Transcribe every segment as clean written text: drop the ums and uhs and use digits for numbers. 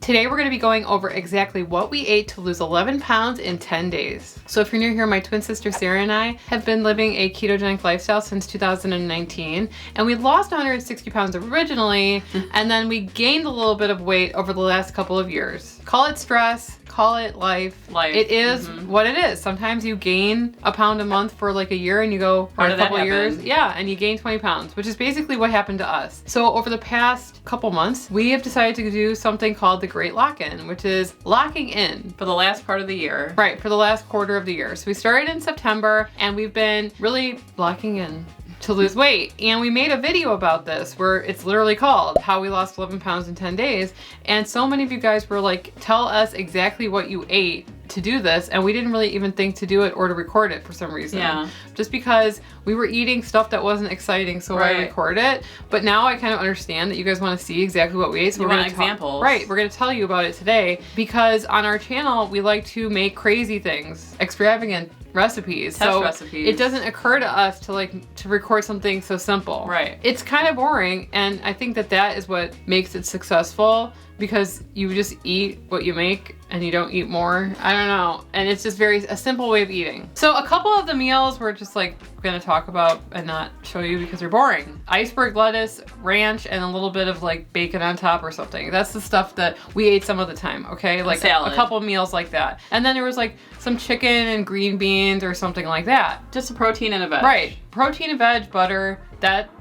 Today we're going to be going over exactly what we ate to lose 11 pounds in 10 days. So if you're new here, my twin sister Sarah and I have been living a ketogenic lifestyle since 2019, and we lost 160 pounds originally, and then we gained a little bit of weight over the last couple of years. Call it stress, call it life. It is what it is. Sometimes you gain a pound a month for like a year and you go, or a couple of years. Yeah, and you gain 20 pounds, which is basically what happened to us. So over the past couple months, we have decided to do something called the Great Lock-In, which is locking in. For the last part of the year. Right, for the last quarter of the year. So we started in September and we've been really locking in to lose weight. And we made a video about this where it's literally called How We Lost 11 Pounds in 10 Days. And so many of you guys were like, tell us exactly what you ate to do this, and we didn't really even think to do it or to record it for some reason. Yeah. Just because we were eating stuff that wasn't exciting, so I record it. But now I kind of understand that you guys want to see exactly what we ate, so we're going to examples. Right, we're going to tell you about it today because on our channel we like to make crazy things, extravagant recipes. Test so recipes. It doesn't occur to us to record something so simple. Right. It's kind of boring, and I think that is what makes it successful, because you just eat what you make and you don't eat more. I don't know. And it's just a simple way of eating. So a couple of the meals we're just like gonna talk about and not show you because they're boring. Iceberg lettuce, ranch, and a little bit of like bacon on top or something. That's the stuff that we ate some of the time, okay? Like a couple meals like that. And then there was like some chicken and green beans or something like that. Just a protein and a veg. Right. Protein and veg, butter,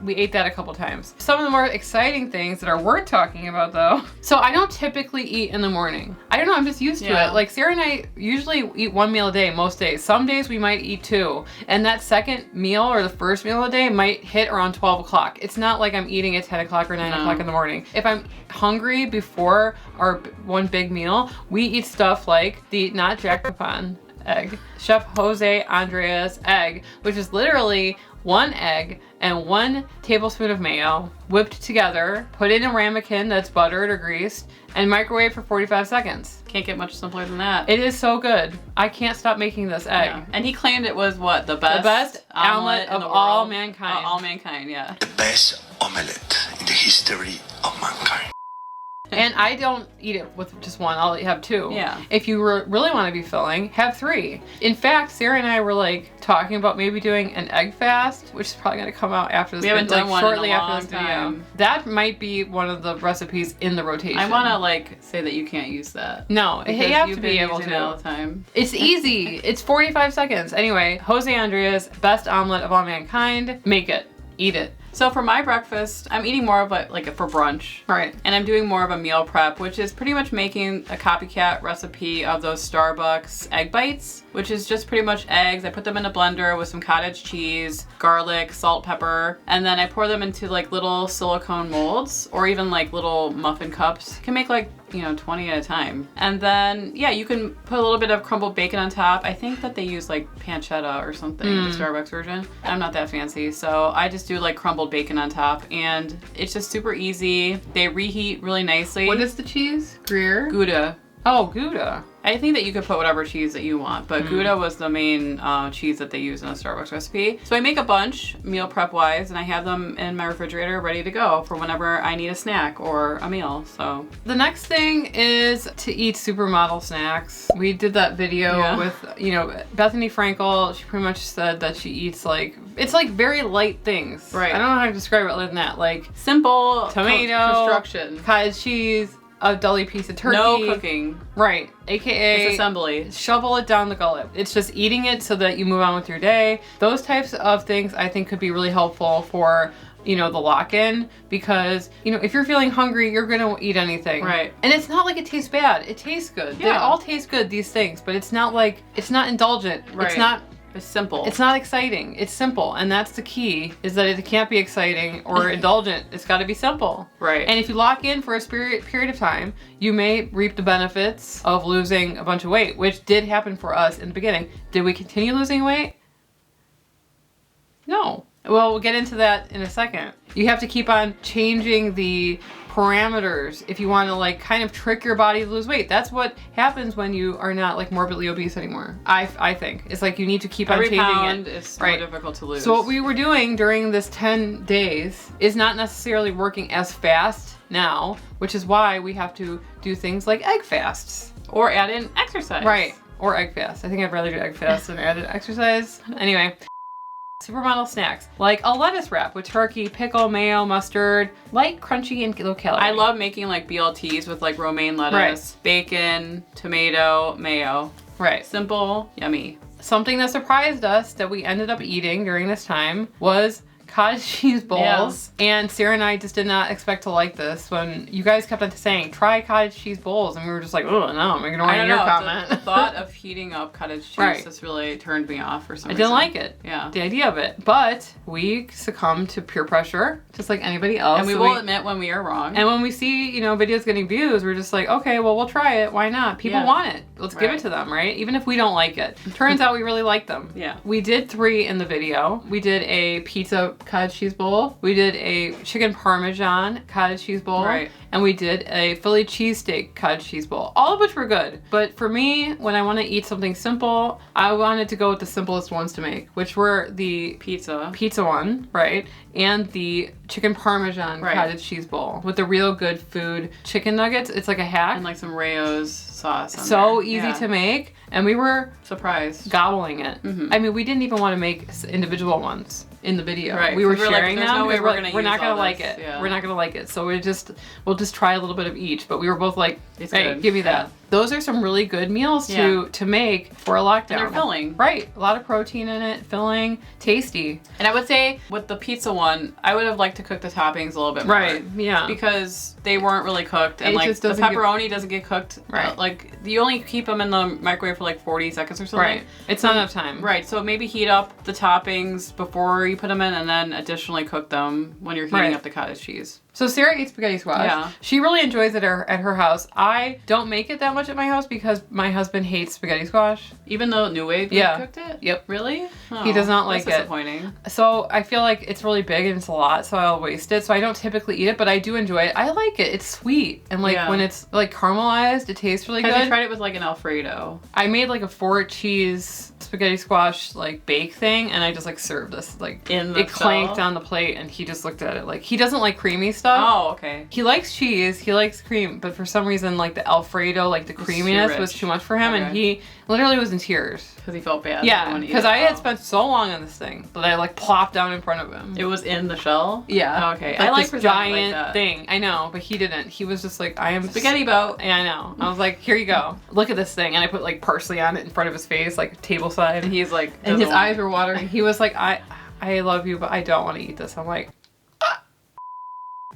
we ate that a couple times. Some of the more exciting things that are worth talking about though. So I don't typically eat in the morning. I don't know, I'm just used to it. Like Sarah and I usually eat one meal a day most days. Some days we might eat two. And that second meal or the first meal of the day might hit around 12 o'clock. It's not like I'm eating at 10 o'clock or 9 o'clock in the morning. If I'm hungry before our one big meal, we eat stuff like the not Jack Pepon egg, Chef Jose Andres egg, which is literally one egg and 1 tablespoon of mayo whipped together, put in a ramekin that's buttered or greased, and microwave for 45 seconds. Can't get much simpler than that. It is so good. I can't stop making this egg. Yeah. And he claimed it was what? The best omelet of all mankind. All mankind, yeah. The best omelet in the history of mankind. And I don't eat it with just one, I'll have 2. Yeah. If you really want to be filling, have 3. In fact, Sarah and I were like talking about maybe doing an egg fast, which is probably going to come out after this. We haven't done one shortly in a after long this time. video. That might be one of the recipes in the rotation. I want to like say that you can't use that. No, you have to be able to all the time. It's easy. It's 45 seconds. Anyway, Jose Andres, best omelet of all mankind. Make it. Eat it. So for my breakfast, I'm eating more of like for brunch. Right. And I'm doing more of a meal prep, which is pretty much making a copycat recipe of those Starbucks egg bites, which is just pretty much eggs. I put them in a blender with some cottage cheese, garlic, salt, pepper, and then I pour them into like little silicone molds or even like little muffin cups. You can make like 20 at a time. And then, yeah, you can put a little bit of crumbled bacon on top. I think that they use like pancetta or something, the Starbucks version. I'm not that fancy, so I just do like crumbled bacon on top, and it's just super easy. They reheat really nicely. What is the cheese? Gruyere? Gouda. Oh, Gouda. I think that you could put whatever cheese that you want, but Gouda was the main cheese that they use in a Starbucks recipe. So I make a bunch, meal prep wise, and I have them in my refrigerator ready to go for whenever I need a snack or a meal. So the next thing is to eat supermodel snacks. We did that video with, Bethany Frankel. She pretty much said that she eats it's like very light things. Right. I don't know how to describe it other than that. Like simple tomato, construction, cottage cheese, a deli piece of turkey. No cooking. Right. AKA it's assembly. Shovel it down the gullet. It's just eating it so that you move on with your day. Those types of things I think could be really helpful for the lock-in, because if you're feeling hungry, you're gonna eat anything. Right. And it's not like it tastes bad. It tastes good. Yeah. They all taste good, these things, but it's not indulgent. Right. It's simple. It's not exciting. It's simple. And that's the key, is that it can't be exciting or indulgent. It's got to be simple. Right. And if you lock in for a period of time, you may reap the benefits of losing a bunch of weight, which did happen for us in the beginning. Did we continue losing weight? No. Well, we'll get into that in a second. You have to keep on changing the parameters if you want to like kind of trick your body to lose weight. That's what happens when you are not like morbidly obese anymore. I think it's like you need to keep on changing pound it. is more difficult to lose. So what we were doing during this 10 days is not necessarily working as fast now, which is why we have to do things like egg fasts or add in exercise. Right, or egg fast. I think I'd rather do egg fast than add in exercise. Anyway. Supermodel snacks, like a lettuce wrap with turkey, pickle, mayo, mustard, light, crunchy, and low calorie. I love making like BLTs with like romaine lettuce, bacon, tomato, mayo. Right. Simple, yummy. Something that surprised us that we ended up eating during this time was cottage cheese bowls. Yeah. And Sarah and I just did not expect to like this when you guys kept on saying, try cottage cheese bowls. And we were just like, oh, no, I'm ignoring your comment. The thought of heating up cottage cheese just really turned me off for some reason. I didn't like it. Yeah. The idea of it. But we succumbed to peer pressure, just like anybody else. And we will admit when we are wrong. And when we see, videos getting views, we're just like, okay, well, we'll try it. Why not? People want it. Let's give it to them, right? Even if we don't like it. Turns out we really like them. Yeah. We did 3 in the video. We did a pizza cottage cheese bowl. We did a chicken parmesan cottage cheese bowl. Right. And we did a Philly cheesesteak cottage cheese bowl. All of which were good. But for me, when I want to eat something simple, I wanted to go with the simplest ones to make, which were the pizza one, right? And the chicken parmesan cottage cheese bowl with the real good food chicken nuggets. It's like a hack. And like some Rayo's sauce on So there. easy to make. And we were surprised. Gobbling it. Mm-hmm. I mean, we didn't even want to make individual ones in the video. Right. We were sharing like, them. No way we're not gonna like it. Yeah. We're not gonna like it. So we'll just try a little bit of each. But we were both like, it's hey, good. Give me that. Those are some really good meals to make for a lockdown. And they're filling. Right. A lot of protein in it, filling, tasty. And I would say with the pizza one, I would have liked to cook the toppings a little bit more. Right. Yeah. Because they weren't really cooked. And it like just the pepperoni doesn't get cooked. Right. Like you only keep them in the microwave for like 40 seconds or something. Right. It's not enough time. Right. So maybe heat up the toppings before you put them in and then additionally cook them when you're heating up the cottage cheese. So Sarah eats spaghetti squash. Yeah. She really enjoys it at her house. I don't make it that much at my house because my husband hates spaghetti squash. Even though New Wave cooked it? Yep. Really? Oh, he does not like that's disappointing. So I feel like it's really big and it's a lot, so I'll waste it. So I don't typically eat it, but I do enjoy it. I like it. It's sweet. And like when it's like caramelized, it tastes really good. Have you tried it with like an Alfredo? I made like a 4-cheese spaghetti squash like bake thing, and I just like served this like in the it clanked on the plate, and he just looked at it like he doesn't like creamy stuff. Oh, okay. He likes cheese, he likes cream, but for some reason like the Alfredo, like the creaminess was too much for him, and he literally was in tears because he felt bad. Yeah, because I had spent so long on this thing that I like plopped down in front of him. It was in the shell. Yeah. Oh, okay. Like I like this giant thing. I know, but he didn't. He was just like, I am spaghetti boat. Yeah, I know. I was like, here you go. Look at this thing, and I put like parsley on it in front of his face, like table side. And he's like, and his eyes were watering. He was like, I love you, but I don't want to eat this. I'm like.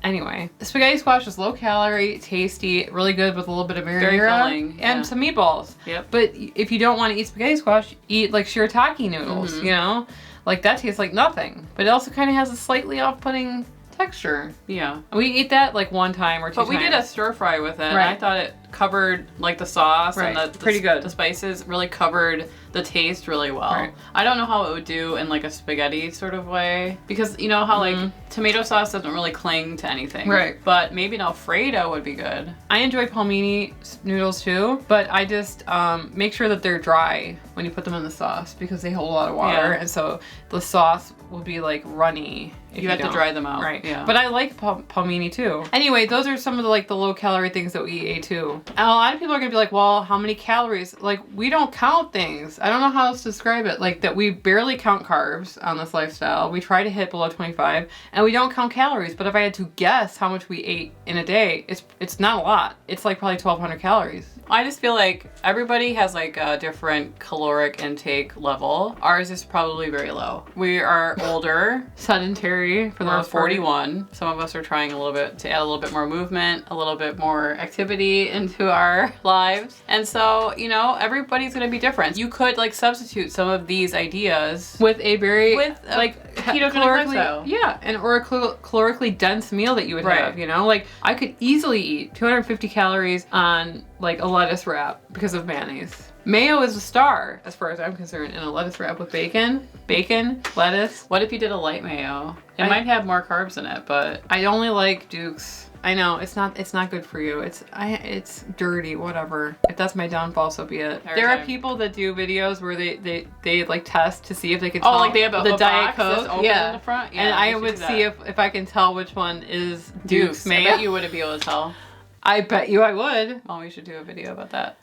Anyway, the spaghetti squash is low calorie, tasty, really good with a little bit of marinara and some meatballs. Yep. But if you don't want to eat spaghetti squash, eat like shirataki noodles, you know? Like that tastes like nothing. But it also kind of has a slightly off-putting texture. Yeah. We eat that like one time or two times. But we did a stir fry with it. Right. And I thought it covered like the sauce and the spices really covered the taste really well. Right. I don't know how it would do in like a spaghetti sort of way because you know how like tomato sauce doesn't really cling to anything. Right. But maybe an Alfredo would be good. I enjoy palmini noodles too, but I just make sure that they're dry when you put them in the sauce because they hold a lot of water, and so the sauce will be like runny. If you have to dry them out. Right. Yeah. But I like palmini too. Anyway, those are some of the low calorie things that we ate too. And a lot of people are gonna be like, well, how many calories? Like we don't count things. I don't know how else to describe it. Like that we barely count carbs on this lifestyle. We try to hit below 25 and we don't count calories. But if I had to guess how much we ate in a day, it's not a lot. It's like probably 1,200 calories. I just feel like everybody has like a different caloric intake level. Ours is probably very low. We are older. Sedentary for the most part. 41. Some of us are trying a little bit to add a little bit more movement, a little bit more activity into our lives. And so, you know, everybody's gonna be different. You could like substitute some of these ideas with a very like ketogenic lifestyle. Yeah, or a calorically dense meal that you would have, you know? Like I could easily eat 250 calories on like a lettuce wrap because of mayonnaise. Mayo is a star as far as I'm concerned in a lettuce wrap with bacon, lettuce. What if you did a light mayo? It might have more carbs in it, but I only like Duke's. I know it's not good for you. It's dirty, whatever. If that's my downfall, so be it. There are people that do videos where they like test to see if they can tell like they have the Diet Coke, open in the front. Yeah, and I would see if I can tell which one is Duke's mayo. I bet you wouldn't be able to tell. I bet you I would. Well, we should do a video about that.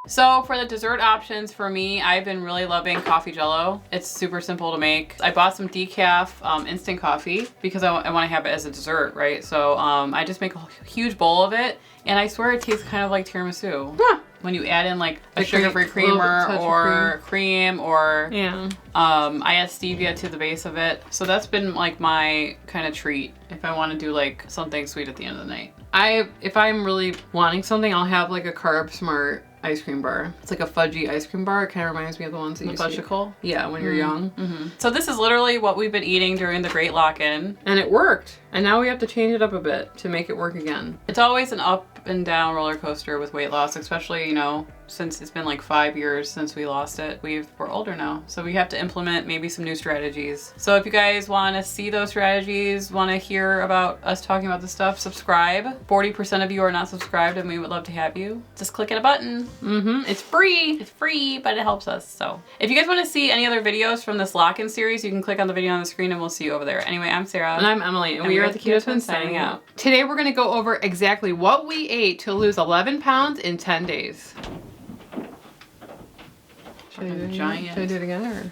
So for the dessert options for me, I've been really loving coffee jello. It's super simple to make. I bought some decaf instant coffee because I want to have it as a dessert, right? So I just make a huge bowl of it, and I swear it tastes kind of like tiramisu. Huh. When you add in like a The sugar-free creamer or cream or Yeah. I add stevia to the base of it. So that's been like my kind of treat if I want to do like something sweet at the end of the night. If I'm really wanting something, I'll have like a Carb Smart ice cream bar. It's like a fudgy ice cream bar. It kind of reminds me of the ones that you see. Fudgicle? Yeah, when you're young. Mm-hmm. So this is literally what we've been eating during the Great Lock-In. And it worked. And now we have to change it up a bit to make it work again. It's always an up and down roller coaster with weight loss, especially, you know, since it's been like 5 years since we lost it. We're older now, so we have to implement maybe some new strategies. So if you guys want to see those strategies, want to hear about us talking about this stuff, subscribe. 40% of you are not subscribed, and we would love to have you. Just clicking a button. It's free. It's free, but it helps us. So if you guys want to see any other videos from this lock-in series, you can click on the video on the screen and we'll see you over there. Anyway, I'm Sarah. And I'm Emily, and we are at the Keto Twins signing out. Today we're going to go over exactly what we ate to lose 11 pounds in 10 days. Should I do it again? Or?